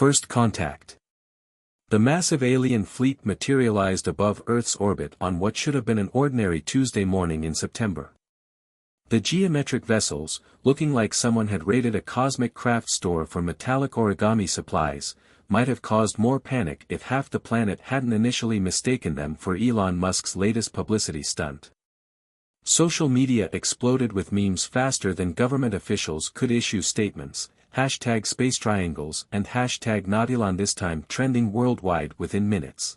First contact. The massive alien fleet materialized above Earth's orbit on what should have been an ordinary Tuesday morning in September. The geometric vessels, looking like someone had raided a cosmic craft store for metallic origami supplies, might have caused more panic if half the planet hadn't initially mistaken them for Elon Musk's latest publicity stunt. Social media exploded with memes faster than government officials could issue statements, hashtag space triangles and hashtag not Elon this time trending worldwide within minutes.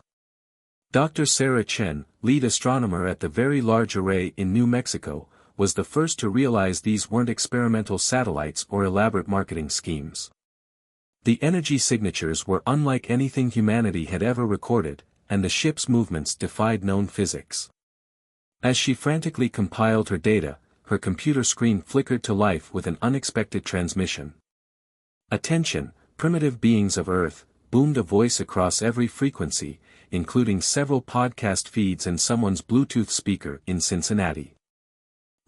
Dr. Sarah Chen, lead astronomer at the Very Large Array in New Mexico, was the first to realize these weren't experimental satellites or elaborate marketing schemes. The energy signatures were unlike anything humanity had ever recorded, and the ship's movements defied known physics. As she frantically compiled her data, her computer screen flickered to life with an unexpected transmission. "Attention, primitive beings of Earth," boomed a voice across every frequency, including several podcast feeds and someone's Bluetooth speaker in Cincinnati.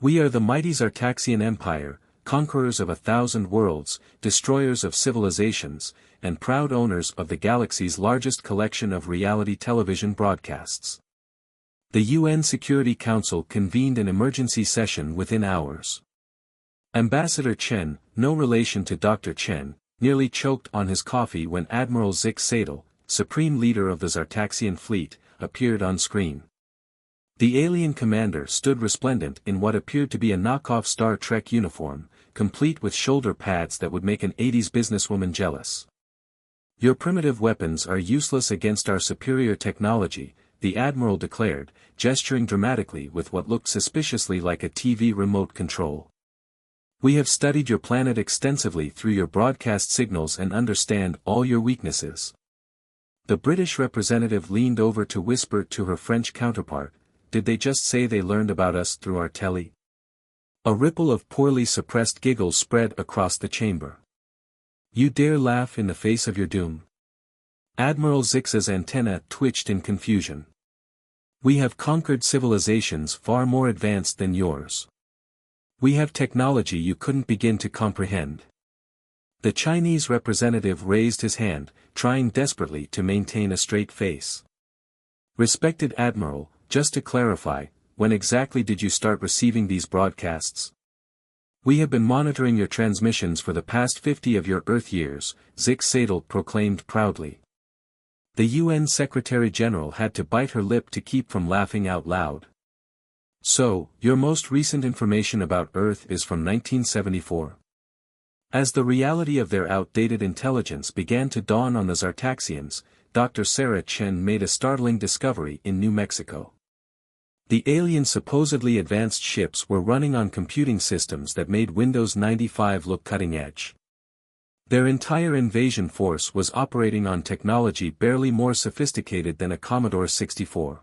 "We are the mighty Zartaxian Empire, conquerors of 1,000 worlds, destroyers of civilizations, and proud owners of the galaxy's largest collection of reality television broadcasts." The UN Security Council convened an emergency session within hours. Ambassador Chen, no relation to Dr. Chen, nearly choked on his coffee when Admiral Zik Sadel, supreme leader of the Zartaxian fleet, appeared on screen. The alien commander stood resplendent in what appeared to be a knockoff Star Trek uniform, complete with shoulder pads that would make an 80s businesswoman jealous. "Your primitive weapons are useless against our superior technology," the admiral declared, gesturing dramatically with what looked suspiciously like a TV remote control. "We have studied your planet extensively through your broadcast signals and understand all your weaknesses." The British representative leaned over to whisper to her French counterpart, "Did they just say they learned about us through our telly?" A ripple of poorly suppressed giggles spread across the chamber. "You dare laugh in the face of your doom?" Admiral Zix's antenna twitched in confusion. "We have conquered civilizations far more advanced than yours. We have technology you couldn't begin to comprehend." The Chinese representative raised his hand, trying desperately to maintain a straight face. "Respected Admiral, just to clarify, when exactly did you start receiving these broadcasts?" "We have been monitoring your transmissions for the past 50 of your Earth years," Zik Sadel proclaimed proudly. The UN Secretary-General had to bite her lip to keep from laughing out loud. "So, your most recent information about Earth is from 1974. As the reality of their outdated intelligence began to dawn on the Zartaxians, Dr. Sarah Chen made a startling discovery in New Mexico. The alien supposedly advanced ships were running on computing systems that made Windows 95 look cutting-edge. Their entire invasion force was operating on technology barely more sophisticated than a Commodore 64.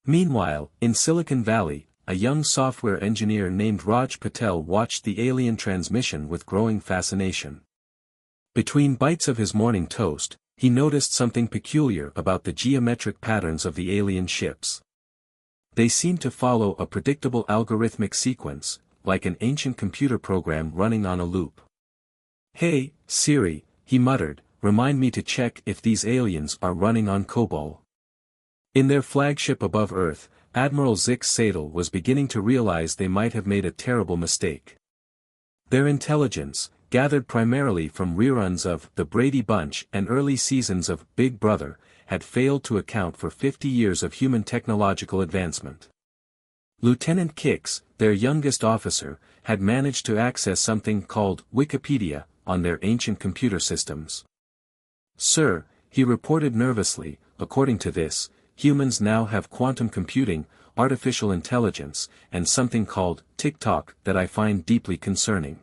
Meanwhile, in Silicon Valley, a young software engineer named Raj Patel watched the alien transmission with growing fascination. Between bites of his morning toast, he noticed something peculiar about the geometric patterns of the alien ships. They seemed to follow a predictable algorithmic sequence, like an ancient computer program running on a loop. "Hey, Siri," he muttered, "remind me to check if these aliens are running on COBOL." In their flagship above Earth, Admiral Zik Sadel was beginning to realize they might have made a terrible mistake. Their intelligence, gathered primarily from reruns of The Brady Bunch and early seasons of Big Brother, had failed to account for 50 years of human technological advancement. Lieutenant Kix, their youngest officer, had managed to access something called Wikipedia on their ancient computer systems. "Sir," he reported nervously, "according to this, humans now have quantum computing, artificial intelligence, and something called TikTok that I find deeply concerning."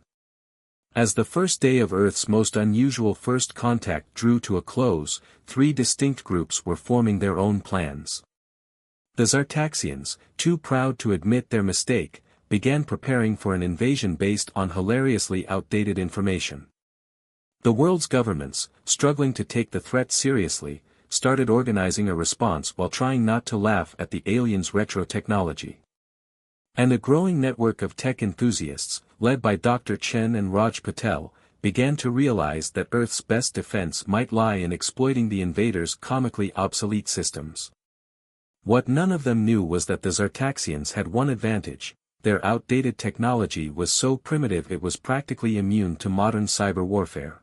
As the first day of Earth's most unusual first contact drew to a close, 3 distinct groups were forming their own plans. The Zartaxians, too proud to admit their mistake, began preparing for an invasion based on hilariously outdated information. The world's governments, struggling to take the threat seriously, started organizing a response while trying not to laugh at the aliens' retro technology. And a growing network of tech enthusiasts, led by Dr. Chen and Raj Patel, began to realize that Earth's best defense might lie in exploiting the invaders' comically obsolete systems. What none of them knew was that the Zartaxians had one advantage: their outdated technology was so primitive it was practically immune to modern cyber warfare.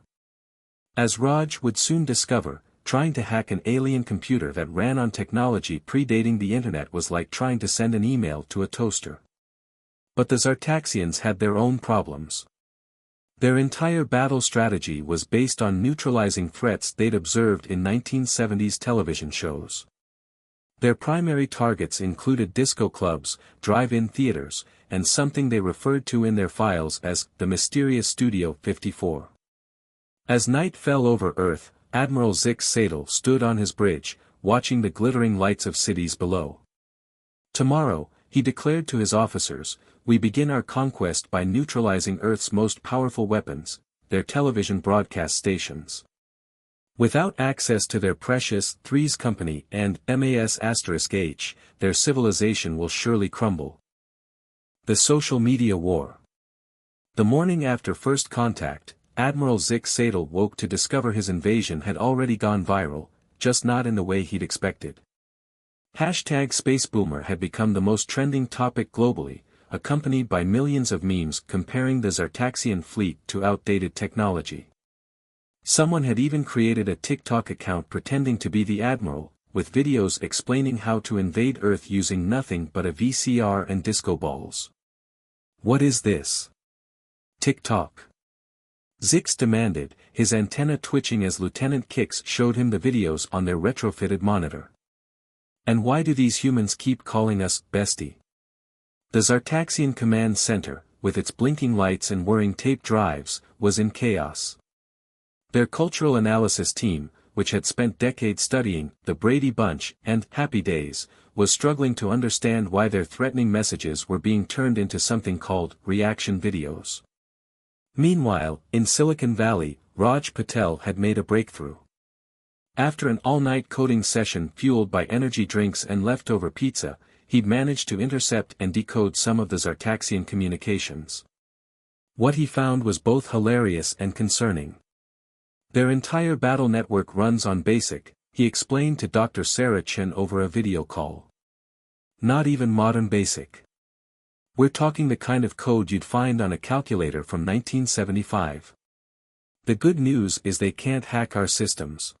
As Raj would soon discover, trying to hack an alien computer that ran on technology predating the internet was like trying to send an email to a toaster. But the Zartaxians had their own problems. Their entire battle strategy was based on neutralizing threats they'd observed in 1970s television shows. Their primary targets included disco clubs, drive-in theaters, and something they referred to in their files as the mysterious Studio 54. As night fell over Earth, Admiral Zix Sadel stood on his bridge, watching the glittering lights of cities below. "Tomorrow," he declared to his officers, "we begin our conquest by neutralizing Earth's most powerful weapons, their television broadcast stations. Without access to their precious Threes Company and MAS*H, their civilization will surely crumble." The social media war. The morning after first contact, Admiral Zix Sadel woke to discover his invasion had already gone viral, just not in the way he'd expected. #SpaceBoomer had become the most trending topic globally, accompanied by millions of memes comparing the Zartaxian fleet to outdated technology. Someone had even created a TikTok account pretending to be the Admiral, with videos explaining how to invade Earth using nothing but a VCR and disco balls. "What is this? TikTok?" Zix demanded, his antenna twitching as Lieutenant Kix showed him the videos on their retrofitted monitor. "And why do these humans keep calling us bestie?" The Zartaxian Command Center, with its blinking lights and whirring tape drives, was in chaos. Their cultural analysis team, which had spent decades studying The Brady Bunch and Happy Days, was struggling to understand why their threatening messages were being turned into something called reaction videos. Meanwhile, in Silicon Valley, Raj Patel had made a breakthrough. After an all-night coding session fueled by energy drinks and leftover pizza, he'd managed to intercept and decode some of the Zartaxian communications. What he found was both hilarious and concerning. Their entire battle network runs on BASIC, he explained to Dr. Sarah Chen over a video call. Not even modern BASIC. We're talking the kind of code you'd find on a calculator from 1975. The good news is they can't hack our systems.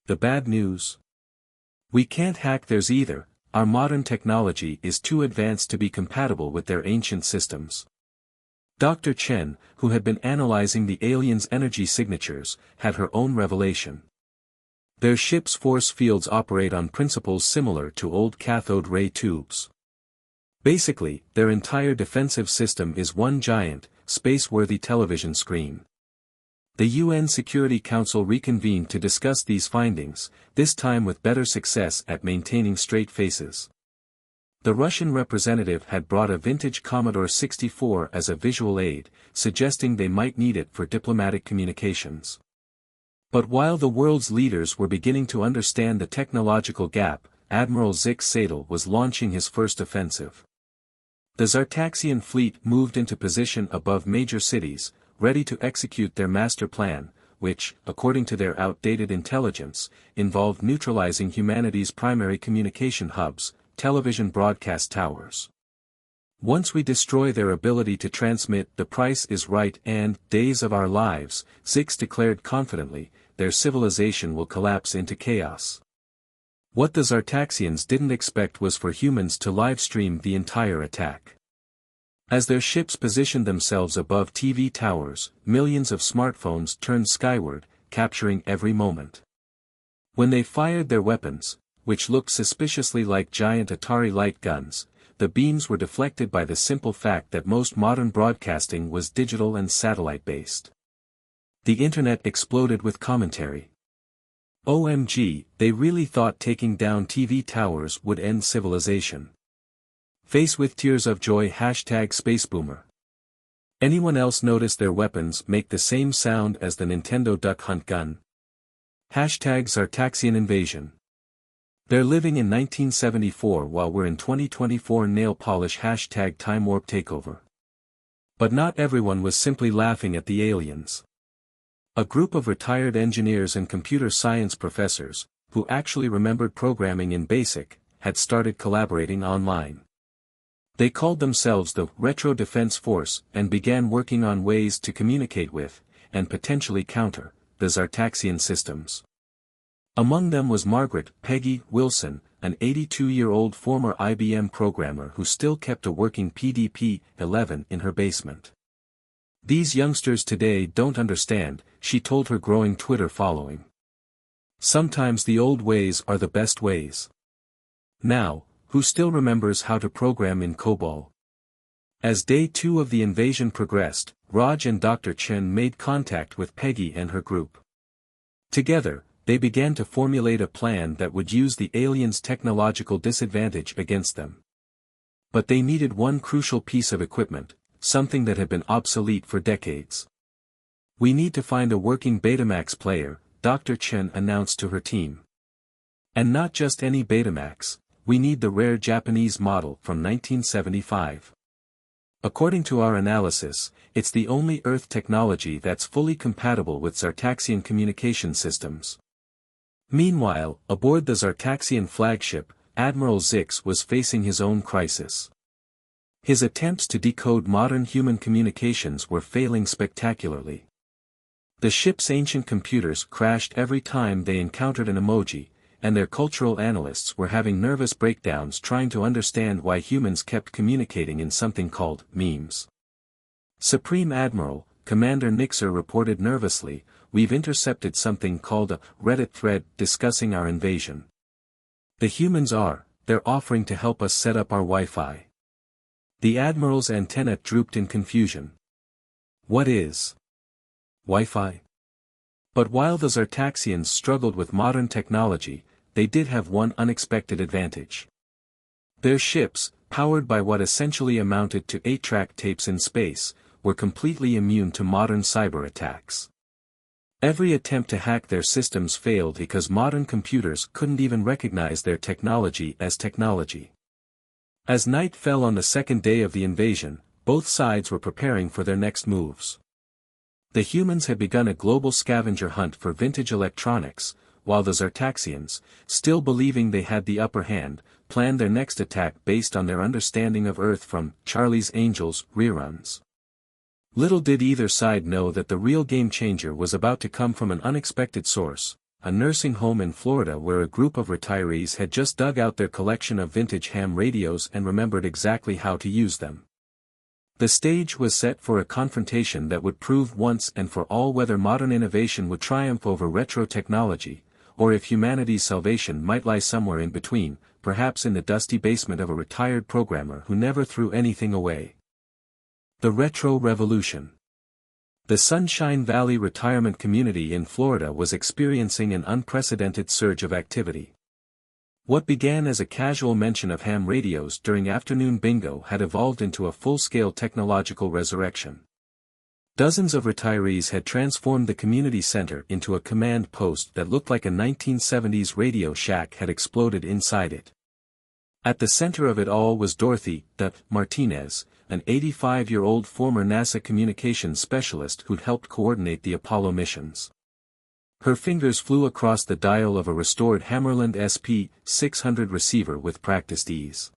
The bad news? We can't hack theirs either. Our modern technology is too advanced to be compatible with their ancient systems. Dr. Chen, who had been analyzing the aliens' energy signatures, had her own revelation. Their ship's force fields operate on principles similar to old cathode ray tubes. Basically, their entire defensive system is one giant, space-worthy television screen. The UN Security Council reconvened to discuss these findings, this time with better success at maintaining straight faces. The Russian representative had brought a vintage Commodore 64 as a visual aid, suggesting they might need it for diplomatic communications. But while the world's leaders were beginning to understand the technological gap, Admiral Zix Sadel was launching his first offensive. The Zartaxian fleet moved into position above major cities, ready to execute their master plan, which, according to their outdated intelligence, involved neutralizing humanity's primary communication hubs, television broadcast towers. Once we destroy their ability to transmit The Price is Right and Days of Our Lives, Zix declared confidently, their civilization will collapse into chaos. What the Zartaxians didn't expect was for humans to live-stream the entire attack. As their ships positioned themselves above TV towers, millions of smartphones turned skyward, capturing every moment. When they fired their weapons, which looked suspiciously like giant Atari light guns, the beams were deflected by the simple fact that most modern broadcasting was digital and satellite-based. The internet exploded with commentary. OMG, they really thought taking down TV towers would end civilization. Face with tears of joy #SpaceBoomer. Anyone else notice their weapons make the same sound as the Nintendo Duck Hunt gun? #Zartaxian Invasion. They're living in 1974 while we're in 2024 nail polish #Time Warp Takeover. But not everyone was simply laughing at the aliens. A group of retired engineers and computer science professors, who actually remembered programming in BASIC, had started collaborating online. They called themselves the Retro Defense Force and began working on ways to communicate with, and potentially counter, the Zartaxian systems. Among them was Margaret Peggy Wilson, an 82-year-old former IBM programmer who still kept a working PDP-11 in her basement. "These youngsters today don't understand," she told her growing Twitter following. "Sometimes the old ways are the best ways." Now, who still remembers how to program in COBOL? As day 2 of the invasion progressed, Raj and Dr. Chen made contact with Peggy and her group. Together, they began to formulate a plan that would use the aliens' technological disadvantage against them. But they needed one crucial piece of equipment, something that had been obsolete for decades. "We need to find a working Betamax player," Dr. Chen announced to her team. "And not just any Betamax, we need the rare Japanese model from 1975. According to our analysis, it's the only Earth technology that's fully compatible with Zartaxian communication systems." Meanwhile, aboard the Zartaxian flagship, Admiral Zix was facing his own crisis. His attempts to decode modern human communications were failing spectacularly. The ship's ancient computers crashed every time they encountered an emoji, and their cultural analysts were having nervous breakdowns trying to understand why humans kept communicating in something called memes. Supreme Admiral, Commander Nixer reported nervously, "We've intercepted something called a Reddit thread discussing our invasion. They're offering to help us set up our Wi-Fi." The Admiral's antenna drooped in confusion. What is Wi-Fi? But while the Zartaxians struggled with modern technology, they did have one unexpected advantage. Their ships, powered by what essentially amounted to 8-track tapes in space, were completely immune to modern cyber attacks. Every attempt to hack their systems failed because modern computers couldn't even recognize their technology as technology. As night fell on the second day of the invasion, both sides were preparing for their next moves. The humans had begun a global scavenger hunt for vintage electronics, while the Zartaxians, still believing they had the upper hand, planned their next attack based on their understanding of Earth from Charlie's Angels reruns. Little did either side know that the real game-changer was about to come from an unexpected source, a nursing home in Florida where a group of retirees had just dug out their collection of vintage ham radios and remembered exactly how to use them. The stage was set for a confrontation that would prove once and for all whether modern innovation would triumph over retro technology, or if humanity's salvation might lie somewhere in between, perhaps in the dusty basement of a retired programmer who never threw anything away. The Retro Revolution. The Sunshine Valley retirement community in Florida was experiencing an unprecedented surge of activity. What began as a casual mention of ham radios during afternoon bingo had evolved into a full-scale technological resurrection. Dozens of retirees had transformed the community center into a command post that looked like a 1970s Radio Shack had exploded inside it. At the center of it all was Dorothy Martinez, an 85-year-old former NASA communications specialist who'd helped coordinate the Apollo missions. Her fingers flew across the dial of a restored Hammerland SP-600 receiver with practiced ease.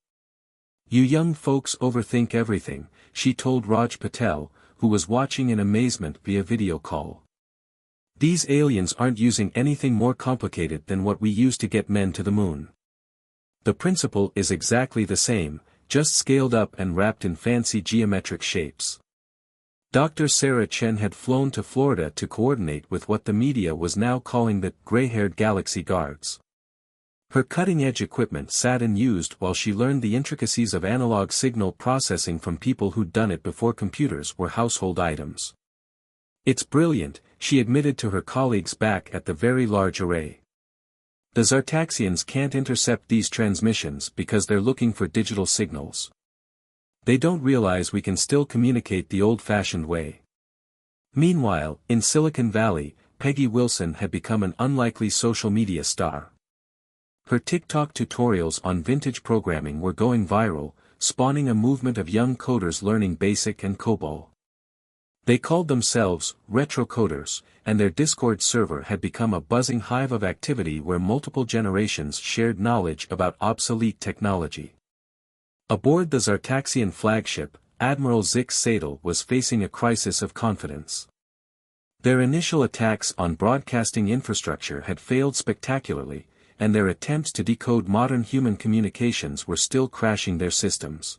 "You young folks overthink everything," she told Raj Patel, who was watching in amazement via video call. "These aliens aren't using anything more complicated than what we used to get men to the moon. The principle is exactly the same, just scaled up and wrapped in fancy geometric shapes." Dr. Sarah Chen had flown to Florida to coordinate with what the media was now calling the gray-haired Galaxy Guards. Her cutting-edge equipment sat unused while she learned the intricacies of analog signal processing from people who'd done it before computers were household items. "It's brilliant," she admitted to her colleagues back at the Very Large Array. "The Zartaxians can't intercept these transmissions because they're looking for digital signals. They don't realize we can still communicate the old-fashioned way." Meanwhile, in Silicon Valley, Peggy Wilson had become an unlikely social media star. Her TikTok tutorials on vintage programming were going viral, spawning a movement of young coders learning BASIC and COBOL. They called themselves retrocoders, and their Discord server had become a buzzing hive of activity where multiple generations shared knowledge about obsolete technology. Aboard the Zartaxian flagship, Admiral Zix Sadel was facing a crisis of confidence. Their initial attacks on broadcasting infrastructure had failed spectacularly, and their attempts to decode modern human communications were still crashing their systems.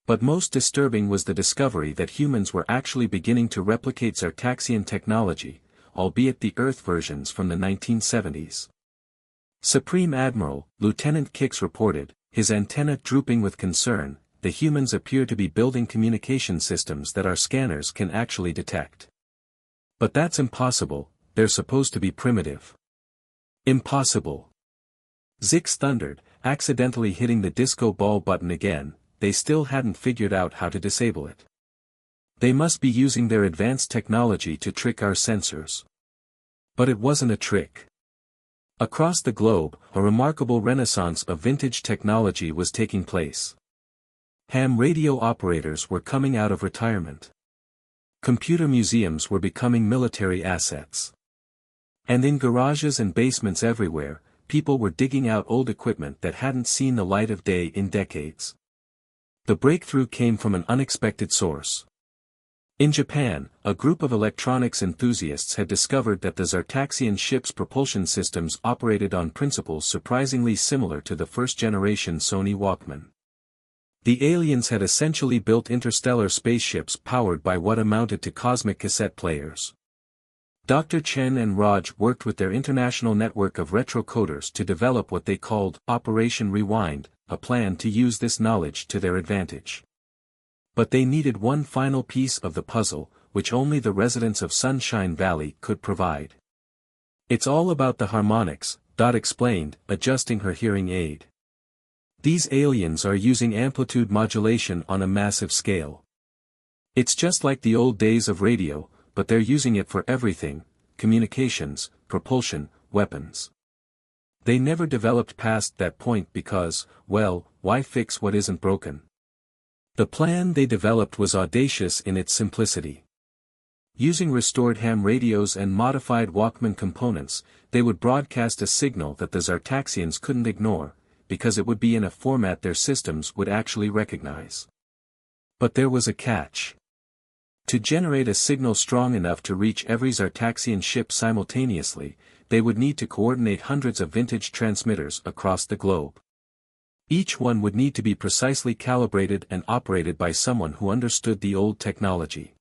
But most disturbing was the discovery that humans were actually beginning to replicate Zartaxian technology, albeit the Earth versions from the 1970s. Supreme Admiral, Lieutenant Kix reported, his antenna drooping with concern, the humans appear to be building communication systems that our scanners can actually detect. But that's impossible, they're supposed to be primitive. Impossible. Zix thundered, accidentally hitting the disco ball button again. They still hadn't figured out how to disable it. They must be using their advanced technology to trick our sensors. But it wasn't a trick. Across the globe, a remarkable renaissance of vintage technology was taking place. Ham radio operators were coming out of retirement. Computer museums were becoming military assets. And in garages and basements everywhere, people were digging out old equipment that hadn't seen the light of day in decades. The breakthrough came from an unexpected source. In Japan, a group of electronics enthusiasts had discovered that the Zartaxian ship's propulsion systems operated on principles surprisingly similar to the first-generation Sony Walkman. The aliens had essentially built interstellar spaceships powered by what amounted to cosmic cassette players. Dr. Chen and Raj worked with their international network of retrocoders to develop what they called Operation Rewind, a plan to use this knowledge to their advantage. But they needed one final piece of the puzzle, which only the residents of Sunshine Valley could provide. It's all about the harmonics, Dot explained, adjusting her hearing aid. These aliens are using amplitude modulation on a massive scale. It's just like the old days of radio, but they're using it for everything: communications, propulsion, weapons. They never developed past that point because, well, why fix what isn't broken? The plan they developed was audacious in its simplicity. Using restored ham radios and modified Walkman components, they would broadcast a signal that the Zartaxians couldn't ignore, because it would be in a format their systems would actually recognize. But there was a catch. To generate a signal strong enough to reach every Zartaxian ship simultaneously, they would need to coordinate hundreds of vintage transmitters across the globe. Each one would need to be precisely calibrated and operated by someone who understood the old technology.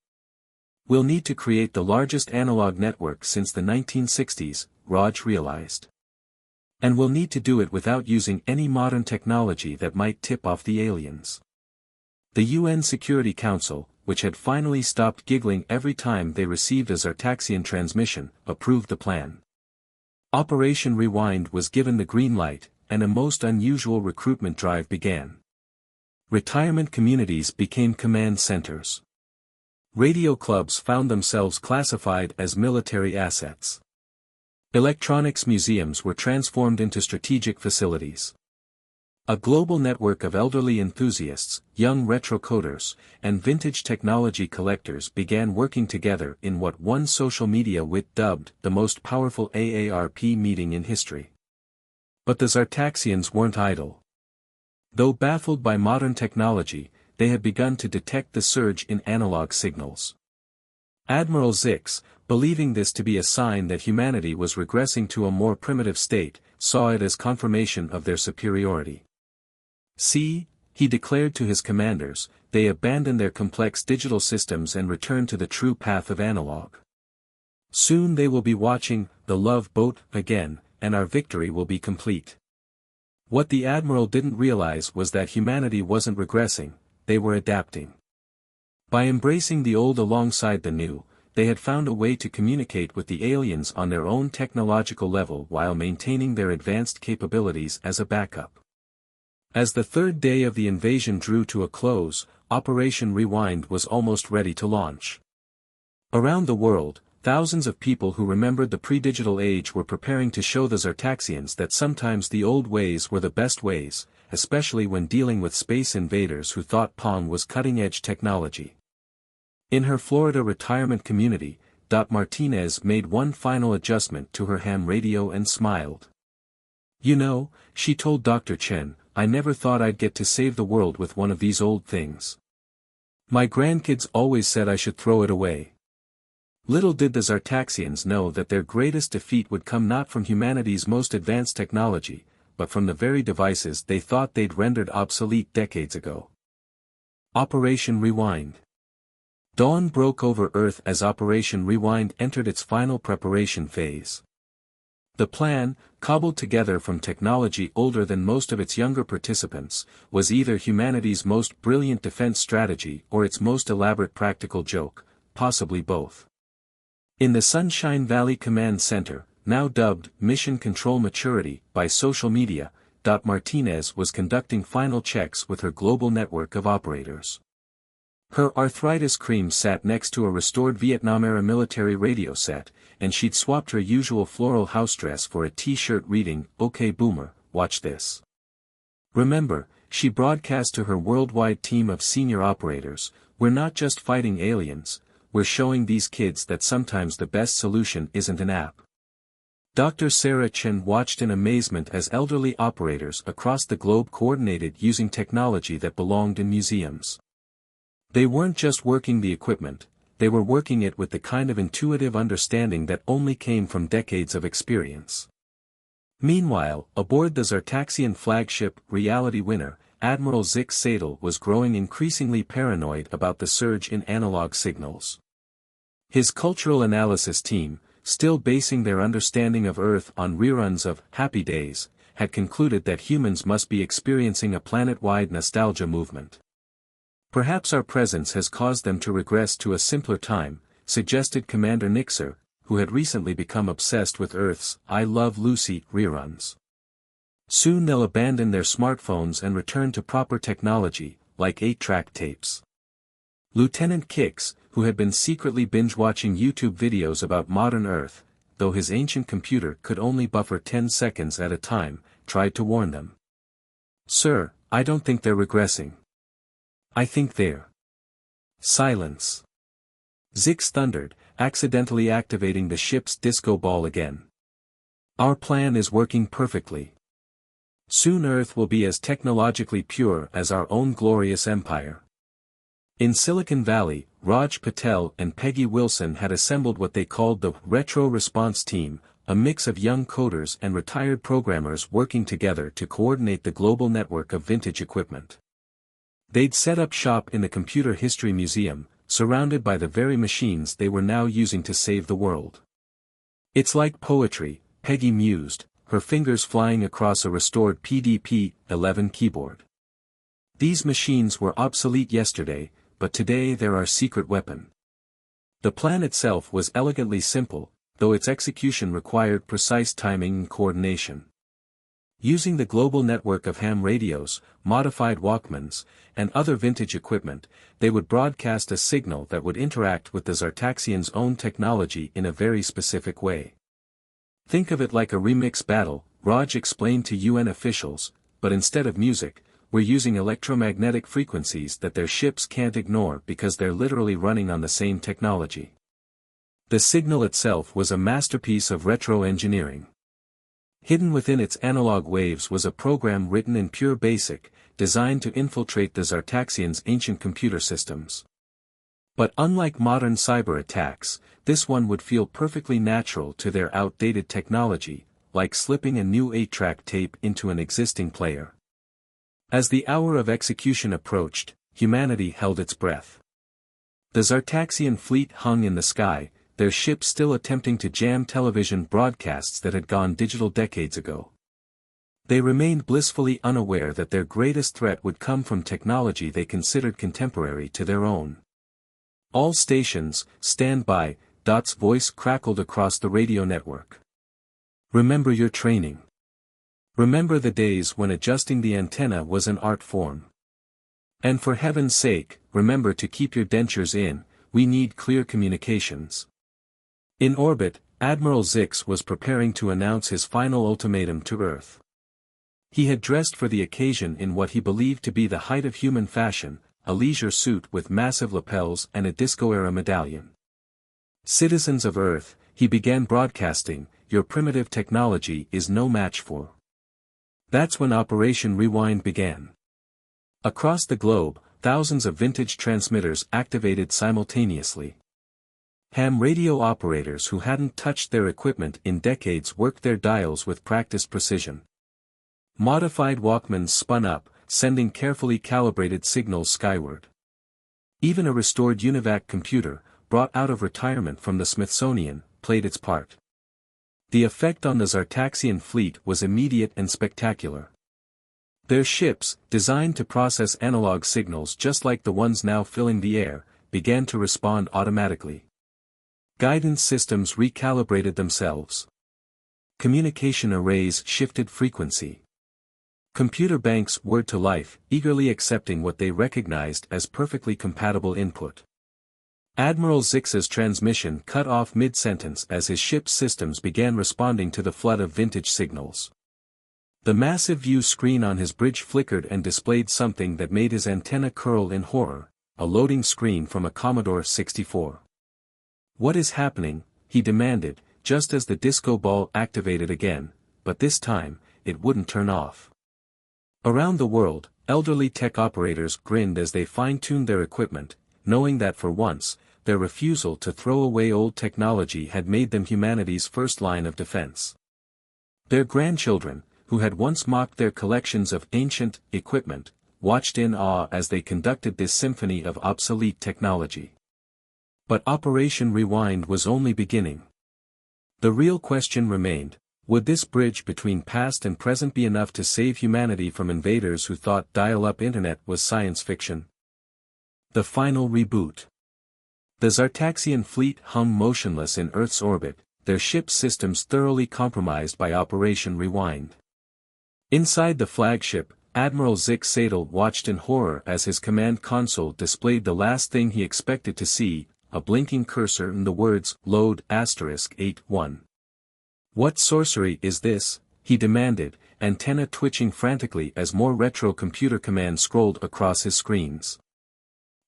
We'll need to create the largest analog network since the 1960s, Raj realized. And we'll need to do it without using any modern technology that might tip off the aliens. The UN Security Council, which had finally stopped giggling every time they received a Zartaxian transmission, approved the plan. Operation Rewind was given the green light, and a most unusual recruitment drive began. Retirement communities became command centers. Radio clubs found themselves classified as military assets. Electronics museums were transformed into strategic facilities. A global network of elderly enthusiasts, young retrocoders, and vintage technology collectors began working together in what one social media wit dubbed the most powerful AARP meeting in history. But the Zartaxians weren't idle. Though baffled by modern technology, they had begun to detect the surge in analog signals. Admiral Zix, believing this to be a sign that humanity was regressing to a more primitive state, saw it as confirmation of their superiority. See, he declared to his commanders, they abandoned their complex digital systems and returned to the true path of analog. Soon they will be watching the Love Boat again, and our victory will be complete. What the Admiral didn't realize was that humanity wasn't regressing, they were adapting. By embracing the old alongside the new, they had found a way to communicate with the aliens on their own technological level while maintaining their advanced capabilities as a backup. As the third day of the invasion drew to a close, Operation Rewind was almost ready to launch. Around the world, thousands of people who remembered the pre-digital age were preparing to show the Zartaxians that sometimes the old ways were the best ways, especially when dealing with space invaders who thought Pong was cutting-edge technology. In her Florida retirement community, Martinez made one final adjustment to her ham radio and smiled. "You know," she told Dr. Chen, "I never thought I'd get to save the world with one of these old things. My grandkids always said I should throw it away." Little did the Zartaxians know that their greatest defeat would come not from humanity's most advanced technology, but from the very devices they thought they'd rendered obsolete decades ago. Operation Rewind. Dawn broke over Earth as Operation Rewind entered its final preparation phase. The plan, cobbled together from technology older than most of its younger participants, was either humanity's most brilliant defense strategy or its most elaborate practical joke, possibly both. In the Sunshine Valley Command Center, now dubbed Mission Control Maturity by social media, Martinez was conducting final checks with her global network of operators. Her arthritis cream sat next to a restored Vietnam-era military radio set, and she'd swapped her usual floral house dress for a t-shirt reading, "Okay Boomer, watch this." Remember, she broadcast to her worldwide team of senior operators, "We're not just fighting aliens, we're showing these kids that sometimes the best solution isn't an app." Dr. Sarah Chen watched in amazement as elderly operators across the globe coordinated using technology that belonged in museums. They weren't just working the equipment, they were working it with the kind of intuitive understanding that only came from decades of experience. Meanwhile, aboard the Zartaxian flagship, Reality Winner, Admiral Zix Sadel was growing increasingly paranoid about the surge in analog signals. His cultural analysis team, still basing their understanding of Earth on reruns of Happy Days, had concluded that humans must be experiencing a planet-wide nostalgia movement. "Perhaps our presence has caused them to regress to a simpler time," suggested Commander Nixer, who had recently become obsessed with Earth's I Love Lucy reruns. "Soon they'll abandon their smartphones and return to proper technology, like 8-track tapes." Lieutenant Kix, who had been secretly binge-watching YouTube videos about modern Earth, though his ancient computer could only buffer 10 seconds at a time, tried to warn them. "Sir, I don't think they're regressing. I think they're..." Silence. Zix thundered, accidentally activating the ship's disco ball again. "Our plan is working perfectly. Soon Earth will be as technologically pure as our own glorious empire." In Silicon Valley, Raj Patel and Peggy Wilson had assembled what they called the Retro Response Team, a mix of young coders and retired programmers working together to coordinate the global network of vintage equipment. They'd set up shop in the Computer History Museum, surrounded by the very machines they were now using to save the world. "It's like poetry," Peggy mused, her fingers flying across a restored PDP-11 keyboard. "These machines were obsolete yesterday, but today they're our secret weapon." The plan itself was elegantly simple, though its execution required precise timing and coordination. Using the global network of ham radios, modified Walkmans, and other vintage equipment, they would broadcast a signal that would interact with the Zartaxians' own technology in a very specific way. "Think of it like a remix battle," Raj explained to UN officials, "but instead of music, we're using electromagnetic frequencies that their ships can't ignore because they're literally running on the same technology." The signal itself was a masterpiece of retro engineering. Hidden within its analog waves was a program written in pure BASIC, designed to infiltrate the Zartaxians' ancient computer systems. But unlike modern cyber attacks, this one would feel perfectly natural to their outdated technology, like slipping a new 8-track tape into an existing player. As the hour of execution approached, humanity held its breath. The Zartaxian fleet hung in the sky, their ships still attempting to jam television broadcasts that had gone digital decades ago. They remained blissfully unaware that their greatest threat would come from technology they considered contemporary to their own. "All stations, stand by," Dot's voice crackled across the radio network. "Remember your training. Remember the days when adjusting the antenna was an art form. And for heaven's sake, remember to keep your dentures in, we need clear communications." In orbit, Admiral Zix was preparing to announce his final ultimatum to Earth. He had dressed for the occasion in what he believed to be the height of human fashion, a leisure suit with massive lapels and a disco-era medallion. "Citizens of Earth," he began broadcasting, "your primitive technology is no match for." That's when Operation Rewind began. Across the globe, thousands of vintage transmitters activated simultaneously. Ham radio operators who hadn't touched their equipment in decades worked their dials with practiced precision. Modified Walkmans spun up, sending carefully calibrated signals skyward. Even a restored UNIVAC computer, brought out of retirement from the Smithsonian, played its part. The effect on the Zartaxian fleet was immediate and spectacular. Their ships, designed to process analog signals just like the ones now filling the air, began to respond automatically. Guidance systems recalibrated themselves. Communication arrays shifted frequency. Computer banks whirred to life, eagerly accepting what they recognized as perfectly compatible input. Admiral Zix's transmission cut off mid-sentence as his ship's systems began responding to the flood of vintage signals. The massive view screen on his bridge flickered and displayed something that made his antenna curl in horror, a loading screen from a Commodore 64. "What is happening?" he demanded, just as the disco ball activated again, but this time, it wouldn't turn off. Around the world, elderly tech operators grinned as they fine-tuned their equipment, knowing that for once, their refusal to throw away old technology had made them humanity's first line of defense. Their grandchildren, who had once mocked their collections of ancient equipment, watched in awe as they conducted this symphony of obsolete technology. But Operation Rewind was only beginning. The real question remained: would this bridge between past and present be enough to save humanity from invaders who thought dial-up internet was science fiction? The final reboot. The Zartaxian fleet hung motionless in Earth's orbit, their ship's systems thoroughly compromised by Operation Rewind. Inside the flagship, Admiral Zix Sadel watched in horror as his command console displayed the last thing he expected to see, a blinking cursor and the words, "Load *81. "What sorcery is this?" he demanded, antenna twitching frantically as more retro computer commands scrolled across his screens.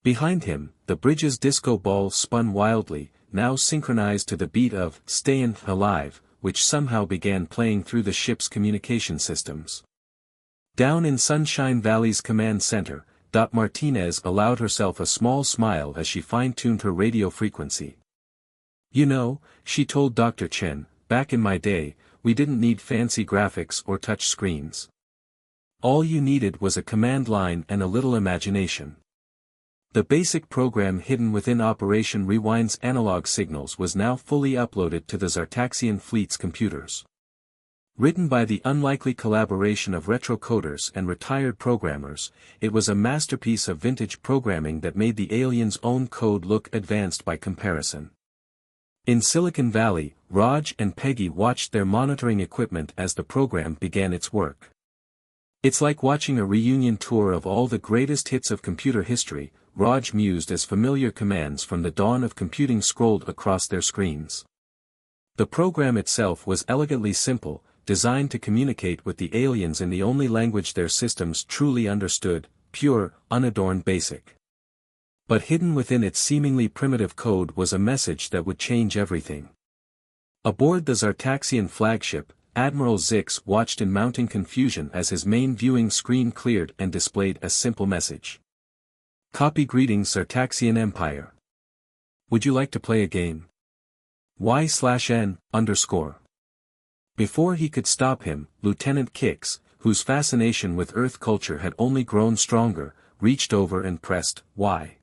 Behind him, the bridge's disco ball spun wildly, now synchronized to the beat of "Stayin' Alive," which somehow began playing through the ship's communication systems. Down in Sunshine Valley's command center, Dot Martinez allowed herself a small smile as she fine-tuned her radio frequency. "You know," she told Dr. Chen, "back in my day, we didn't need fancy graphics or touch screens. All you needed was a command line and a little imagination." The basic program hidden within Operation Rewind's analog signals was now fully uploaded to the Zartaxian fleet's computers. Written by the unlikely collaboration of retrocoders and retired programmers, it was a masterpiece of vintage programming that made the aliens' own code look advanced by comparison. In Silicon Valley, Raj and Peggy watched their monitoring equipment as the program began its work. "It's like watching a reunion tour of all the greatest hits of computer history," Raj mused as familiar commands from the dawn of computing scrolled across their screens. The program itself was elegantly simple, designed to communicate with the aliens in the only language their systems truly understood, pure, unadorned BASIC. But hidden within its seemingly primitive code was a message that would change everything. Aboard the Zartaxian flagship, Admiral Zix watched in mounting confusion as his main viewing screen cleared and displayed a simple message. "Copy greetings Zartaxian Empire. Would you like to play a game? Y/N_." Before he could stop him, Lieutenant Kix, whose fascination with Earth culture had only grown stronger, reached over and pressed Y.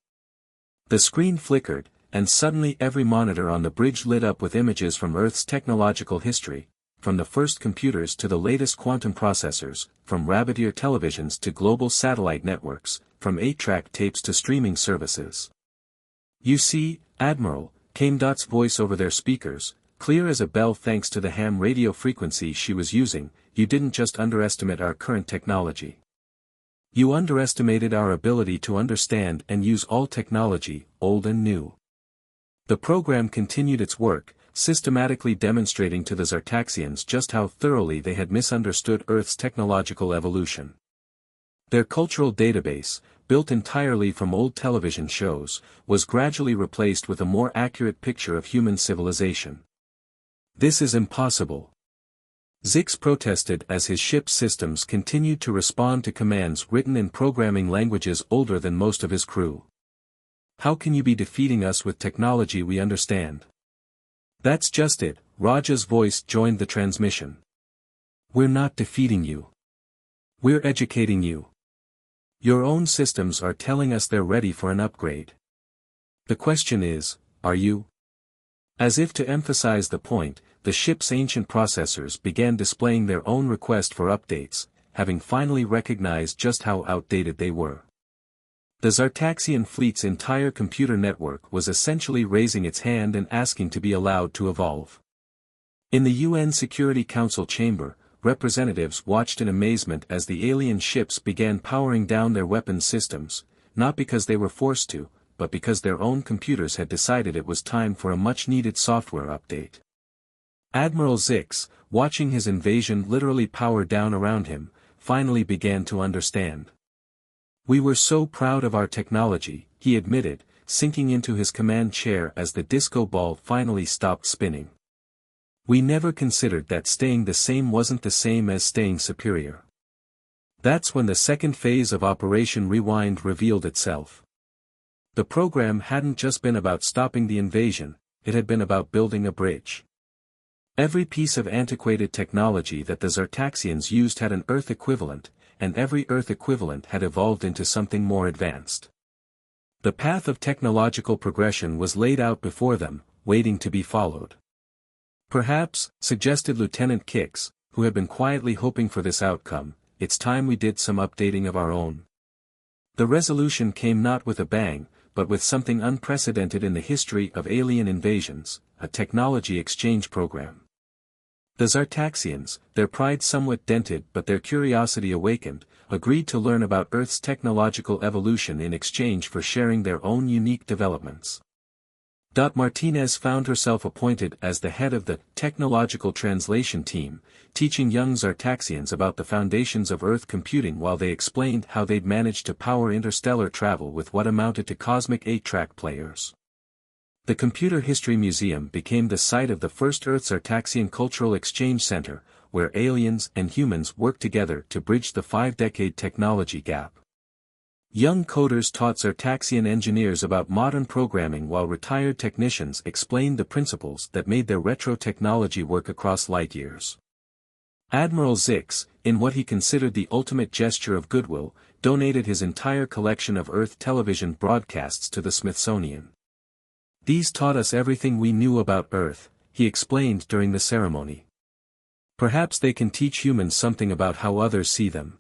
The screen flickered, and suddenly every monitor on the bridge lit up with images from Earth's technological history, from the first computers to the latest quantum processors, from rabbit-ear televisions to global satellite networks, from 8-track tapes to streaming services. "You see, Admiral," came Dot's voice over their speakers, clear as a bell thanks to the ham radio frequency she was using, "you didn't just underestimate our current technology. You underestimated our ability to understand and use all technology, old and new." The program continued its work, systematically demonstrating to the Zartaxians just how thoroughly they had misunderstood Earth's technological evolution. Their cultural database, built entirely from old television shows, was gradually replaced with a more accurate picture of human civilization. This is impossible. Zix protested as his ship's systems continued to respond to commands written in programming languages older than most of his crew. How can you be defeating us with technology we understand? That's just it, Raja's voice joined the transmission. We're not defeating you. We're educating you. Your own systems are telling us they're ready for an upgrade. The question is, are you? As if to emphasize the point, the ship's ancient processors began displaying their own request for updates, having finally recognized just how outdated they were. The Zartaxian fleet's entire computer network was essentially raising its hand and asking to be allowed to evolve. In the UN Security Council chamber, representatives watched in amazement as the alien ships began powering down their weapons systems, not because they were forced to, but because their own computers had decided it was time for a much-needed software update. Admiral Zix, watching his invasion literally power down around him, finally began to understand. We were so proud of our technology, he admitted, sinking into his command chair as the disco ball finally stopped spinning. We never considered that staying the same wasn't the same as staying superior. That's when the second phase of Operation Rewind revealed itself. The program hadn't just been about stopping the invasion, it had been about building a bridge. Every piece of antiquated technology that the Zartaxians used had an Earth equivalent, and every Earth equivalent had evolved into something more advanced. The path of technological progression was laid out before them, waiting to be followed. Perhaps, suggested Lieutenant Kix, who had been quietly hoping for this outcome, it's time we did some updating of our own. The resolution came not with a bang, but with something unprecedented in the history of alien invasions, a technology exchange program. The Zartaxians, their pride somewhat dented but their curiosity awakened, agreed to learn about Earth's technological evolution in exchange for sharing their own unique developments. Martinez found herself appointed as the head of the Technological Translation Team, teaching young Zartaxians about the foundations of Earth computing while they explained how they'd managed to power interstellar travel with what amounted to cosmic 8-track players. The Computer History Museum became the site of the first Earth Zartaxian Cultural Exchange Center, where aliens and humans worked together to bridge the 5-decade technology gap. Young coders taught Zartaxian engineers about modern programming while retired technicians explained the principles that made their retro technology work across light years. Admiral Zix, in what he considered the ultimate gesture of goodwill, donated his entire collection of Earth television broadcasts to the Smithsonian. These taught us everything we knew about Earth, he explained during the ceremony. Perhaps they can teach humans something about how others see them.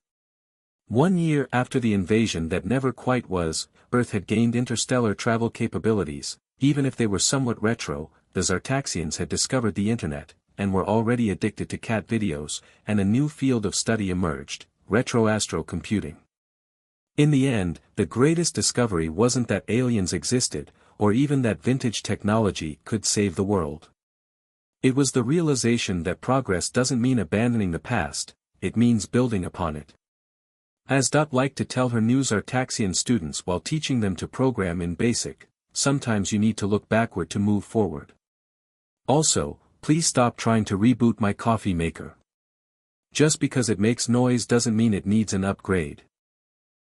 1 year after the invasion that never quite was, Earth had gained interstellar travel capabilities. Even if they were somewhat retro, the Zartaxians had discovered the internet, and were already addicted to cat videos, and a new field of study emerged, retro-astro computing. In the end, the greatest discovery wasn't that aliens existed, or even that vintage technology could save the world. It was the realization that progress doesn't mean abandoning the past, it means building upon it. As liked to tell her new Zartaxian students while teaching them to program in BASIC, sometimes you need to look backward to move forward. Also, please stop trying to reboot my coffee maker. Just because it makes noise doesn't mean it needs an upgrade.